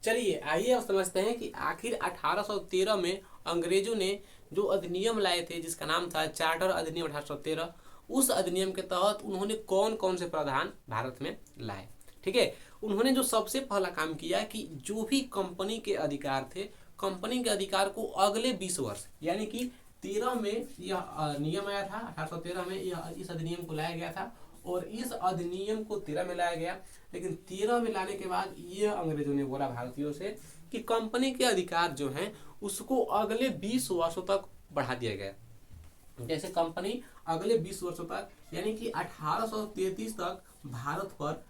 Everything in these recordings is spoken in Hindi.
चलिए आइए अब समझते हैं कि आखिर 1813 में अंग्रेजों ने जो अधिनियम लाए थे जिसका नाम था चार्टर अधिनियम 1813, उस अधिनियम के तहत उन्होंने कौन कौन से प्रावधान भारत में लाए। ठीक है, उन्होंने जो सबसे पहला काम किया कि जो भी कंपनी के अधिकार थे, कंपनी के अधिकार को अगले 20 वर्ष यानी कि 13 में यह नियम आया था, 1813 में यह इस अधिनियम को लाया गया था और इस अधिनियम को 13 में लाया गया। लेकिन 13 में लाने के बाद यह अंग्रेजों ने बोला भारतीयों से कि कंपनी के अधिकार जो हैं उसको अगले 20 वर्षों तक बढ़ा दिया गया। जैसे कंपनी अगले 20 वर्षों तक यानी कि 1833 तक भारत पर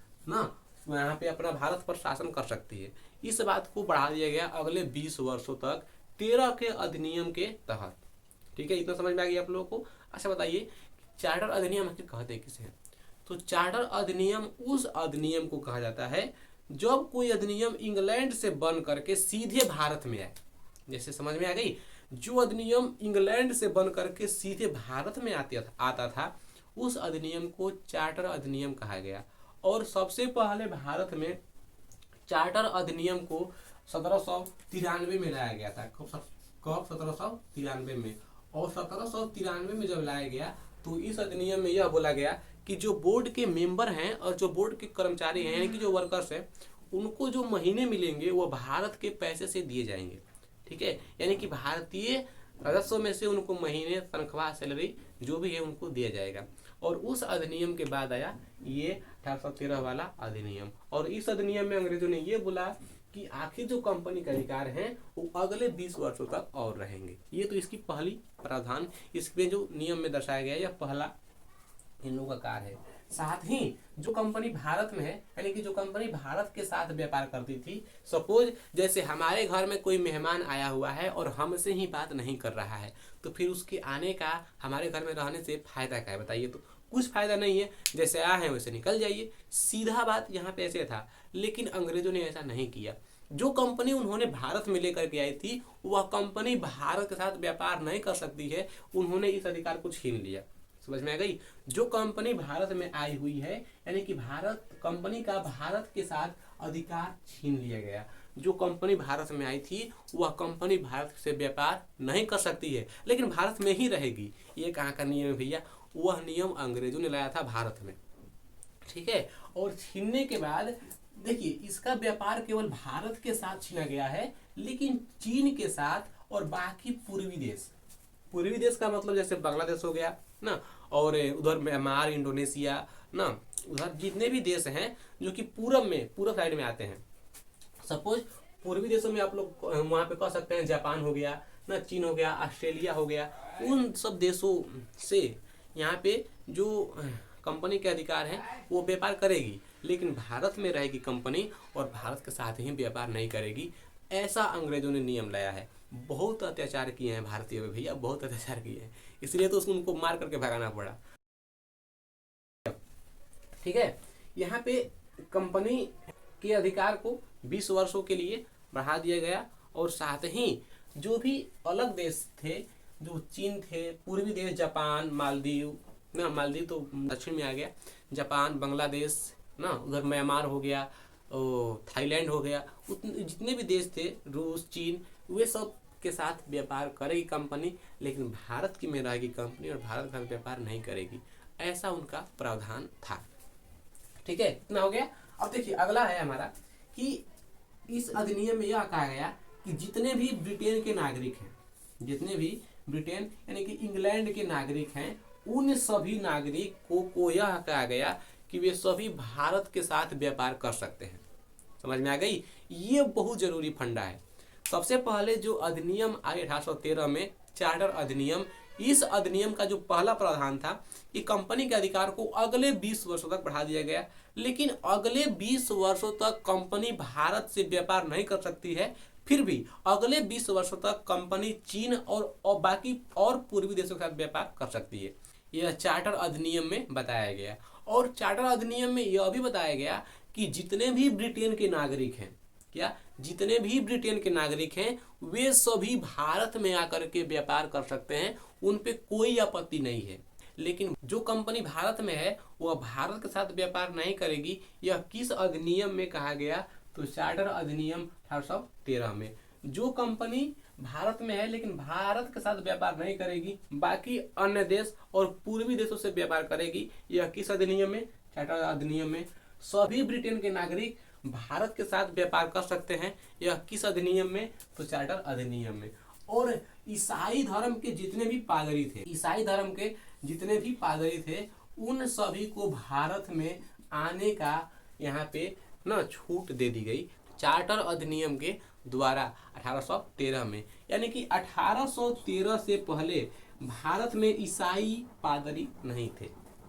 यहाँ पे अपना भारत पर शासन कर सकती है, इस बात को बढ़ा दिया गया अगले 20 वर्षों तक 13 के अधिनियम के तहत। ठीक है, इतना समझ में आ गया आप लोगों को। अच्छा बताइए, चार्टर अधिनियम आखिर कहते किसे हैं? तो चार्टर अधिनियम उस अधिनियम को कहा जाता है जब कोई अधिनियम इंग्लैंड से बन करके सीधे भारत में आए। जैसे समझ में आ गई, जो अधिनियम इंग्लैंड से बन करके सीधे भारत में आता था उस अधिनियम को चार्टर अधिनियम कहा गया। और सबसे पहले भारत में चार्टर अधिनियम को 1793 में लाया गया था। कब? 1793 में। और 1793 में जब लाया गया तो इस अधिनियम में यह बोला गया कि जो बोर्ड के मेंबर हैं और जो बोर्ड के कर्मचारी हैं यानी कि जो वर्कर्स हैं, उनको जो महीने मिलेंगे वो भारत के पैसे से दिए जाएंगे। ठीक है, यानी कि भारतीय राजस्व में से उनको महीने तनख्वाह सैलरी जो भी है उनको दिया जाएगा। और उस अधिनियम के बाद आया ये 1813 वाला अधिनियम। और इस अधिनियम में अंग्रेजों ने ये बोला कि आखिर जो कंपनी के अधिकार हैं वो अगले 20 वर्षों तक और रहेंगे। ये तो इसकी पहली प्रावधान, इसमें जो नियम में दर्शाया गया यह पहला इन लोगों का कार्य है। साथ ही जो कंपनी भारत में है यानी कि जो कंपनी भारत के साथ व्यापार करती थी, सपोज जैसे हमारे घर में कोई मेहमान आया हुआ है और हमसे ही बात नहीं कर रहा है, तो फिर उसके आने का हमारे घर में रहने से फायदा क्या है बताइए? तो कुछ फायदा नहीं है, जैसे आए हैं वैसे निकल जाइए, सीधा बात यहाँ पे ऐसे था। लेकिन अंग्रेजों ने ऐसा नहीं किया। जो कंपनी उन्होंने भारत में लेकर के आई थी वह कंपनी भारत के साथ व्यापार नहीं कर सकती है, उन्होंने इस अधिकार को छीन लिया। समझ में आ गई? जो कंपनी भारत में आई हुई है यानी कि भारत कंपनी का भारत के साथ अधिकार छीन लिया गया। जो कंपनी भारत में आई थी वह कंपनी भारत से व्यापार नहीं कर सकती है लेकिन भारत में ही रहेगी। ये कहाँ का नियम है भैया? वह नियम अंग्रेजों ने लाया था भारत में। ठीक है, और छीनने के बाद देखिए इसका व्यापार केवल भारत के साथ छीना गया है, लेकिन चीन के साथ और बाकी पूर्वी देश का मतलब जैसे बांग्लादेश हो गया ना, और उधर म्यांमार, इंडोनेशिया ना, उधर जितने भी देश हैं जो कि पूरब साइड में आते हैं। सपोज पूर्वी देशों में आप लोग वहाँ पे कह सकते हैं जापान हो गया ना, चीन हो गया, ऑस्ट्रेलिया हो गया, उन सब देशों से यहाँ पे जो कंपनी के अधिकार हैं वो व्यापार करेगी, लेकिन भारत में रहेगी कंपनी और भारत के साथ ही व्यापार नहीं करेगी। ऐसा अंग्रेजों ने नियम लाया है। बहुत अत्याचार किए हैं भारतीय में भैया, बहुत अत्याचार किए हैं, इसलिए तो उनको मार करके भगाना पड़ा। ठीक है, यहाँ पे कंपनी के अधिकार को 20 वर्षों के लिए बढ़ा दिया गया। और साथ ही जो भी अलग देश थे, जो चीन थे, पूर्वी देश जापान, मालदीव ना, मालदीव तो दक्षिण में आ गया, जापान, बांग्लादेश ना, उधर म्यांमार हो गया, थाईलैंड हो गया, जितने भी देश थे, रूस, चीन, वे सब के साथ व्यापार करेगी कंपनी, लेकिन भारत की में रहेगी कंपनी और भारत का व्यापार नहीं करेगी। ऐसा उनका प्रावधान था। ठीक है, इतना हो गया। अब देखिए अगला है हमारा कि इस अधिनियम में यह कहा गया कि जितने भी ब्रिटेन के नागरिक हैं, जितने भी ब्रिटेन यानी कि इंग्लैंड के नागरिक हैं, उन सभी नागरिकों को यह कहा गया कि वे सभी भारत के साथ व्यापार कर सकते हैं। समझ में आ गई? ये बहुत जरूरी फंडा है। सबसे पहले जो अधिनियम आए 1813 में, चार्टर अधिनियम, इस अधिनियम का जो पहला प्रावधान था कि कंपनी के अधिकार को अगले 20 वर्षों तक बढ़ा दिया गया, लेकिन अगले 20 वर्षों तक कंपनी भारत से व्यापार नहीं कर सकती है, फिर भी अगले 20 वर्षों तक कंपनी चीन और बाकी और पूर्वी देशों के साथ व्यापार कर सकती है। यह चार्टर अधिनियम में बताया गया। और चार्टर अधिनियम में यह भी बताया गया कि जितने भी ब्रिटेन के नागरिक हैं, जितने भी ब्रिटेन के नागरिक हैं वे सभी भारत में आकर के व्यापार कर सकते हैं, उन पे कोई आपत्ति नहीं है। लेकिन जो कंपनी भारत में है वह भारत के साथ व्यापार नहीं करेगी। यह किस अधिनियम में कहा गया? तो चार्टर अधिनियम 1813 में। जो कंपनी भारत में है लेकिन भारत के साथ व्यापार नहीं करेगी, बाकी अन्य देश और पूर्वी देशों से व्यापार करेगी, यह किस अधिनियम में? चार्टर अधिनियम में। सभी ब्रिटेन के नागरिक भारत के साथ व्यापार कर सकते हैं, यह किस अधिनियम में? तो चार्टर अधिनियम में। और ईसाई धर्म के जितने भी पादरी थे, ईसाई धर्म के जितने भी पादरी थे, उन सभी को भारत में आने का यहाँ पे ना छूट दे दी गई चार्टर अधिनियम के द्वारा 1813 में। यानी कि 1813 से पहले भारत में ईसाई पादरी नहीं थे।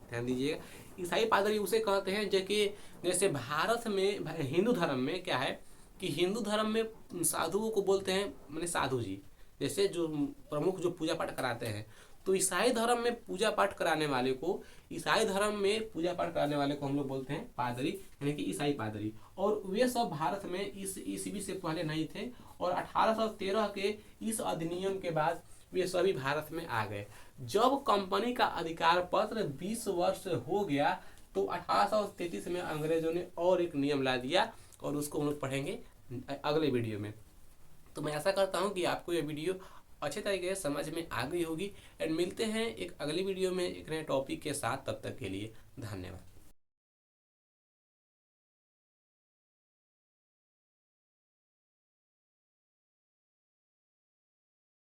ध्यान दीजिएगा, ईसाई पादरी उसे कहते हैं जो कि जैसे भारत में हिंदू धर्म में क्या है कि हिंदू धर्म में साधुओं को बोलते हैं माने साधु जी, जैसे जो प्रमुख जो पूजा पाठ कराते हैं। तो ईसाई धर्म में पूजा पाठ कराने वाले को, ईसाई धर्म में पूजा पाठ कराने वाले को हम लोग बोलते हैं पादरी, यानी कि ईसाई पादरी। और वे सब भारत में इस ईस्वी से पहले नहीं थे, और 1813 के इस अधिनियम के बाद वे सभी भारत में आ गए। जब कंपनी का अधिकार पत्र 20 वर्ष हो गया तो 1833 में अंग्रेजों ने और एक नियम ला दिया, और उसको हम लोग पढ़ेंगे अगले वीडियो में। तो मैं ऐसा करता हूँ कि आपको ये वीडियो अच्छे तरीके से समझ में आ गई होगी। एंड मिलते हैं एक अगली वीडियो में एक नए टॉपिक के साथ। तब तक के लिए धन्यवाद।